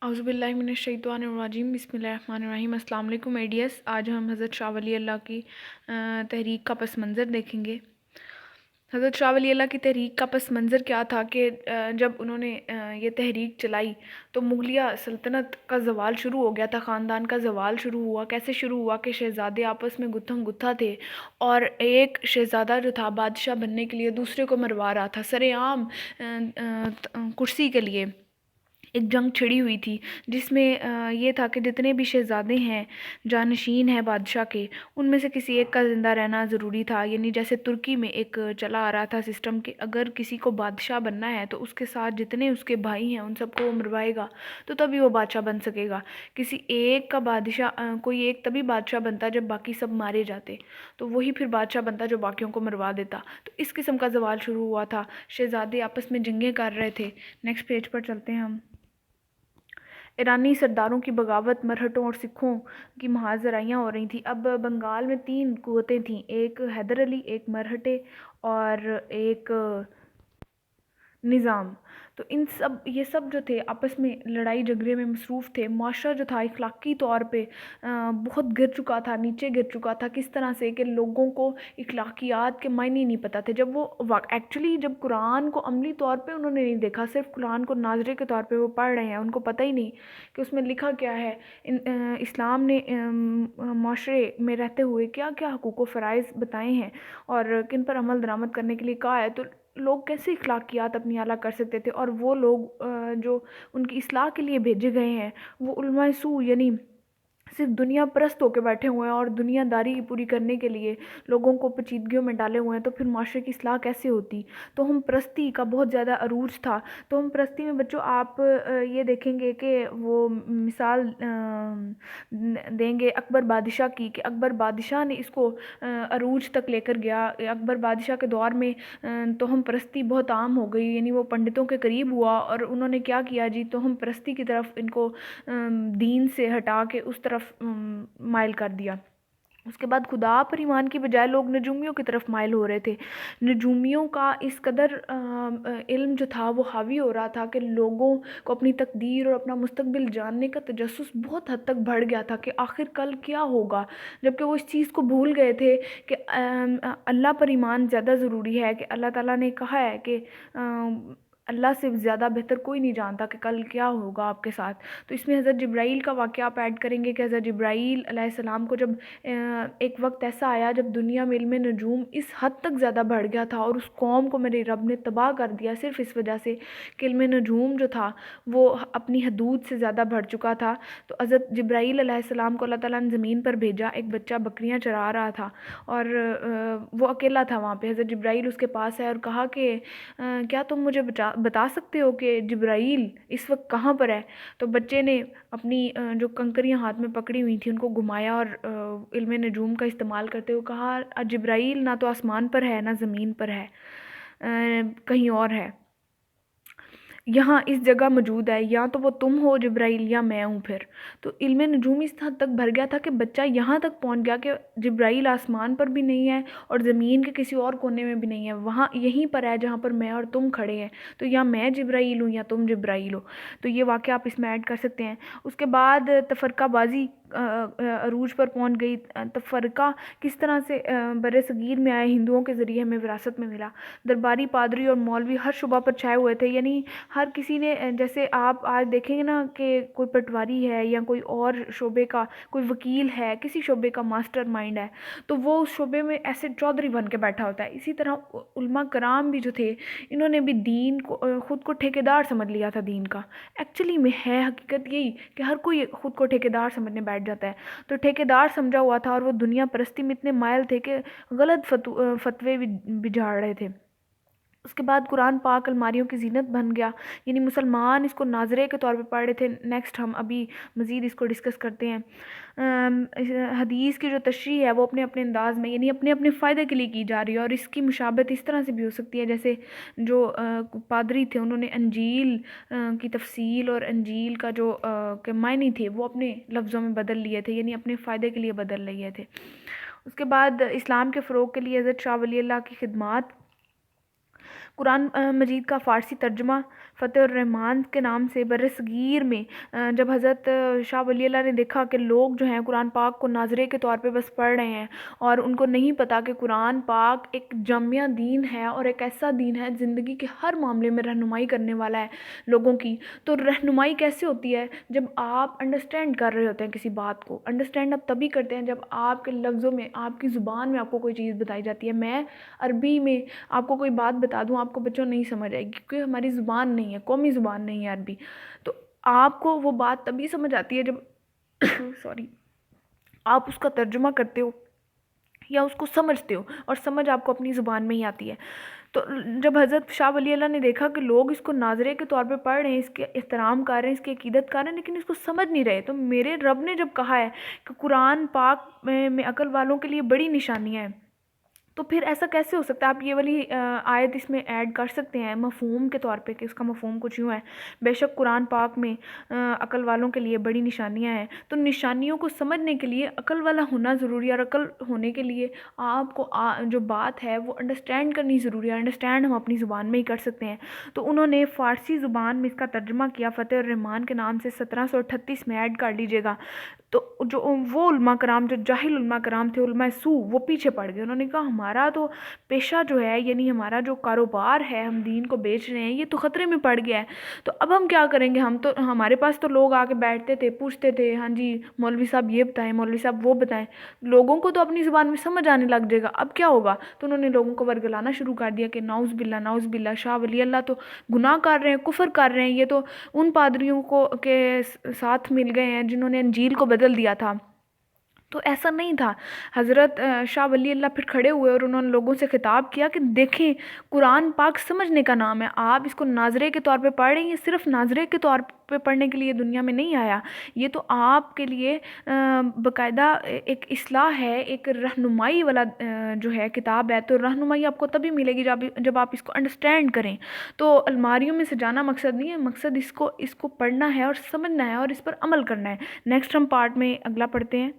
اعوذ باللہ من الشیطان الرجیم، بسم اللہ الرحمن الرحیم۔ السلام علیکم ایڈیس، آج ہم حضرت شاہ ولی اللہ کی تحریک کا پس منظر دیکھیں گے۔ حضرت شاہ ولی اللہ کی تحریک کا پس منظر کیا تھا کہ جب انہوں نے یہ تحریک چلائی تو مغلیہ سلطنت کا زوال شروع ہو گیا تھا، خاندان کا زوال شروع ہوا۔ کیسے شروع ہوا کہ شہزادے آپس میں گتھم گتھا تھے اور ایک شہزادہ جو تھا بادشاہ بننے کے لیے دوسرے کو مروا رہا تھا، سر عام کرسی کے لیے ایک جنگ چھڑی ہوئی تھی، جس میں یہ تھا کہ جتنے بھی شہزادے ہیں، جانشین ہیں بادشاہ کے، ان میں سے کسی ایک کا زندہ رہنا ضروری تھا۔ یعنی جیسے ترکی میں ایک چلا آ رہا تھا سسٹم کہ اگر کسی کو بادشاہ بننا ہے تو اس کے ساتھ جتنے اس کے بھائی ہیں ان سب کو وہ مروائے گا تو تبھی وہ بادشاہ بن سکے گا۔ کسی ایک کا بادشاہ کوئی ایک تبھی بادشاہ بنتا جب باقی سب مارے جاتے، تو وہی پھر بادشاہ بنتا جو باقیوں کو مروا دیتا۔ تو اس قسم کا زوال شروع ہوا تھا، شہزادے آپس میں جنگیں کر رہے تھے۔ نیکسٹ پیج پر چلتے ہیں ہم۔ ایرانی سرداروں کی بغاوت، مرہٹوں اور سکھوں کی محاذ ذرائیاں ہو رہی تھیں۔ اب بنگال میں 3 قوتیں تھیں، ایک حیدر علی، ایک مرہٹے اور ایک نظام۔ تو یہ سب جو تھے آپس میں لڑائی جھگڑے میں مصروف تھے۔ معاشرہ جو تھا اخلاقی طور پہ بہت گر چکا تھا، نیچے گر چکا تھا، کس طرح سے کہ لوگوں کو اخلاقیات کے معنی نہیں پتہ تھے۔ جب وہ ایکچولی جب قرآن کو عملی طور پہ انہوں نے نہیں دیکھا، صرف قرآن کو ناظرے کے طور پہ وہ پڑھ رہے ہیں، ان کو پتہ ہی نہیں کہ اس میں لکھا کیا ہے۔ اسلام نے معاشرے میں رہتے ہوئے کیا کیا حقوق و فرائض بتائے ہیں اور کن پر عمل درآمد کرنے کے لیے کہا ہے، تو لوگ کیسے اخلاقیات اپنی اعلیٰ کر سکتے تھے۔ اور وہ لوگ جو ان کی اصلاح کے لیے بھیجے گئے ہیں، وہ علماء سو یعنی صرف دنیا پرست ہو کے بیٹھے ہوئے ہیں اور دنیا داری پوری کرنے کے لیے لوگوں کو پیچیدگیوں میں ڈالے ہوئے ہیں، تو پھر معاشرے کی اصلاح کیسے ہوتی۔ تو ہم پرستی کا بہت زیادہ عروج تھا۔ تو ہم پرستی میں بچوں آپ یہ دیکھیں گے کہ وہ مثال دیں گے اکبر بادشاہ کی، کہ اکبر بادشاہ نے اس کو عروج تک لے کر گیا۔ اکبر بادشاہ کے دور میں توہم پرستی بہت عام ہو گئی، یعنی وہ پنڈتوں کے قریب ہوا اور انہوں نے کیا کیا جی، توہم پرستی کی طرف ان کو دین سے ہٹا کے اس طرف مائل کر دیا۔ اس کے بعد خدا پر ایمان کی بجائے لوگ نجومیوں کی طرف مائل ہو رہے تھے۔ نجومیوں کا اس قدر علم جو تھا وہ حاوی ہو رہا تھا کہ لوگوں کو اپنی تقدیر اور اپنا مستقبل جاننے کا تجسس بہت حد تک بڑھ گیا تھا کہ آخر کل کیا ہوگا، جبکہ وہ اس چیز کو بھول گئے تھے کہ اللہ پر ایمان زیادہ ضروری ہے، کہ اللہ تعالیٰ نے کہا ہے کہ اللہ سے زیادہ بہتر کوئی نہیں جانتا کہ کل کیا ہوگا آپ کے ساتھ۔ تو اس میں حضرت جبرائیل کا واقعہ آپ ایڈ کریں گے کہ حضرت جبرائیل علیہ السلام کو جب ایک وقت ایسا آیا جب دنیا میں علم نجوم اس حد تک زیادہ بڑھ گیا تھا اور اس قوم کو میرے رب نے تباہ کر دیا صرف اس وجہ سے کہ علم نجوم جو تھا وہ اپنی حدود سے زیادہ بڑھ چکا تھا۔ تو حضرت جبرائیل علیہ السلام کو اللہ تعالیٰ نے زمین پر بھیجا، ایک بچہ بکریاں چرا رہا تھا اور وہ اکیلا تھا وہاں پہ۔ حضرت جبرائیل اس کے پاس ہے اور کہا کہ کیا تم مجھے بتا سکتے ہو کہ جبرائیل اس وقت کہاں پر ہے؟ تو بچے نے اپنی جو کنکریاں ہاتھ میں پکڑی ہوئی تھیں ان کو گھمایا اور علم نجوم کا استعمال کرتے ہوئے کہا جبرائیل نہ تو آسمان پر ہے نہ زمین پر ہے، کہیں اور ہے، یہاں اس جگہ موجود ہے، یا تو وہ تم ہو جبرائیل یا میں ہوں پھر۔ تو علم نجوم اس حد تک بھر گیا تھا کہ بچہ یہاں تک پہنچ گیا کہ جبرائیل آسمان پر بھی نہیں ہے اور زمین کے کسی اور کونے میں بھی نہیں ہے، وہاں یہیں پر ہے جہاں پر میں اور تم کھڑے ہیں۔ تو یا میں جبرائیل ہوں یا تم جبرائیل ہو۔ تو یہ واقعہ آپ اس میں ایڈ کر سکتے ہیں۔ اس کے بعد تفرقہ بازی عروج پر پہنچ گئی۔ تفرقہ کس طرح سے بر صغیر میں آئے، ہندوؤں کے ذریعے ہمیں وراثت میں ملا۔ درباری، پادری اور مولوی ہر شعبہ پر چھائے ہوئے تھے، یعنی ہر کسی نے جیسے آپ آج دیکھیں گے نا کہ کوئی پٹواری ہے یا کوئی اور شعبے کا کوئی وکیل ہے، کسی شعبے کا ماسٹر مائنڈ ہے، تو وہ اس شعبے میں ایسے چودھری بن کے بیٹھا ہوتا ہے۔ اسی طرح علماء کرام بھی جو تھے انہوں نے بھی دین کو خود کو ٹھیکیدار سمجھ لیا تھا دین کا۔ ایکچولی میں ہے حقیقت یہی کہ ہر کوئی خود کو ٹھیکیدار سمجھنے بیٹھ جاتا ہے۔ تو ٹھیکیدار سمجھا ہوا تھا اور وہ دنیا پرستی میں اتنے مائل تھے کہ غلط فتوے بھی جھاڑ رہے تھے۔ اس کے بعد قرآن پاک الماریوں کی زینت بن گیا، یعنی مسلمان اس کو ناظرے کے طور پہ پڑھ رہے تھے۔ نیکسٹ ہم ابھی مزید اس کو ڈسکس کرتے ہیں۔ حدیث کی جو تشریح ہے وہ اپنے اپنے انداز میں، یعنی اپنے اپنے فائدے کے لیے کی جا رہی ہے، اور اس کی مشابہت اس طرح سے بھی ہو سکتی ہے جیسے جو پادری تھے انہوں نے انجیل کی تفصیل اور انجیل کا جو کہ معنی تھے وہ اپنے لفظوں میں بدل لیے تھے، یعنی اپنے فائدے کے لیے بدل لیے تھے۔ اس کے بعد اسلام کے فروغ کے لیے حضرت شاہ ولی اللہ کی خدمات قرآن مجید کا فارسی ترجمہ فتح الرحمان کے نام سے برصغیر میں جب حضرت شاہ ولی اللہ نے دیکھا کہ لوگ جو ہیں قرآن پاک کو ناظرے کے طور پہ بس پڑھ رہے ہیں اور ان کو نہیں پتہ کہ قرآن پاک ایک جامع دین ہے اور ایک ایسا دین ہے زندگی کے ہر معاملے میں رہنمائی کرنے والا ہے لوگوں کی، تو رہنمائی کیسے ہوتی ہے؟ جب آپ انڈرسٹینڈ کر رہے ہوتے ہیں کسی بات کو، انڈرسٹینڈ آپ تبھی کرتے ہیں جب آپ کے لفظوں میں، آپ کی زبان میں آپ کو کوئی چیز بتائی جاتی ہے۔ میں عربی میں آپ کو کوئی بات بتا دوں، آپ کو بچوں نہیں سمجھ آئے گی کیونکہ ہماری زبان نہیں ہے، قومی زبان نہیں ہے عربی، تو آپ کو وہ بات تبھی سمجھ آتی ہے جب سوری آپ اس کا ترجمہ کرتے ہو یا اس کو سمجھتے ہو، اور سمجھ آپ کو اپنی زبان میں ہی آتی ہے۔ تو جب حضرت شاہ ولی اللہ نے دیکھا کہ لوگ اس کو ناظرے کے طور پہ پڑھ رہے ہیں، اس کے احترام کر رہے ہیں، اس کی عقیدت کر رہے ہیں، لیکن اس کو سمجھ نہیں رہے، تو میرے رب نے جب کہا ہے کہ قرآن پاک میں عقل والوں کے لیے بڑی نشانیاں ہیں، تو پھر ایسا کیسے ہو سکتا ہے؟ آپ یہ والی آیت اس میں ایڈ کر سکتے ہیں مفہوم کے طور پہ کہ اس کا مفہوم کچھ یوں ہے، بے شک قرآن پاک میں عقل والوں کے لیے بڑی نشانیاں ہیں، تو نشانیوں کو سمجھنے کے لیے عقل والا ہونا ضروری ہے، اور عقل ہونے کے لیے آپ کو جو بات ہے وہ انڈرسٹینڈ کرنی ضروری ہے۔ انڈرسٹینڈ ہم اپنی زبان میں ہی کر سکتے ہیں، تو انہوں نے فارسی زبان میں اس کا ترجمہ کیا فتح الرحمان کے نام سے، 1738 میں ایڈ کر لیجئے گا۔ تو جو وہ علماء کرام جو جاہل علماء کرام تھے، علماء سو، وہ پیچھے پڑ گئے، انہوں نے کہا ہمارا تو پیشہ جو ہے، یعنی ہمارا جو کاروبار ہے، ہم دین کو بیچ رہے ہیں، یہ تو خطرے میں پڑ گیا ہے، تو اب ہم کیا کریں گے؟ ہمارے پاس تو لوگ آ کے بیٹھتے تھے، پوچھتے تھے، ہاں جی مولوی صاحب یہ بتائیں، مولوی صاحب وہ بتائیں، لوگوں کو تو اپنی زبان میں سمجھ آنے لگ جائے گا، اب کیا ہوگا؟ تو انہوں نے لوگوں کو ورگلانا شروع کر دیا کہ نعوذ باللہ نعوذ باللہ، شاہ ولی اللہ تو گناہ کر رہے ہیں، کفر کر رہے ہیں، یہ تو ان پادریوں کو کے ساتھ مل گئے ہیں جنہوں نے انجیل کو بدل دیا تھا۔ تو ایسا نہیں تھا۔ حضرت شاہ ولی اللہ پھر کھڑے ہوئے اور انہوں نے لوگوں سے خطاب کیا کہ دیکھیں، قرآن پاک سمجھنے کا نام ہے، آپ اس کو ناظرے کے طور پہ پڑھ رہے ہیں، یہ صرف ناظرے کے طور پہ پڑھنے کے لیے دنیا میں نہیں آیا، یہ تو آپ کے لیے باقاعدہ ایک اصلاح ہے، ایک رہنمائی والا جو ہے کتاب ہے، تو رہنمائی آپ کو تبھی ملے گی جب آپ اس کو انڈرسٹینڈ کریں۔ تو الماریوں میں سجانا مقصد نہیں ہے، مقصد اس کو پڑھنا ہے اور سمجھنا ہے اور اس پر عمل کرنا ہے۔ نیکسٹ ہم پارٹ میں اگلا پڑھتے ہیں۔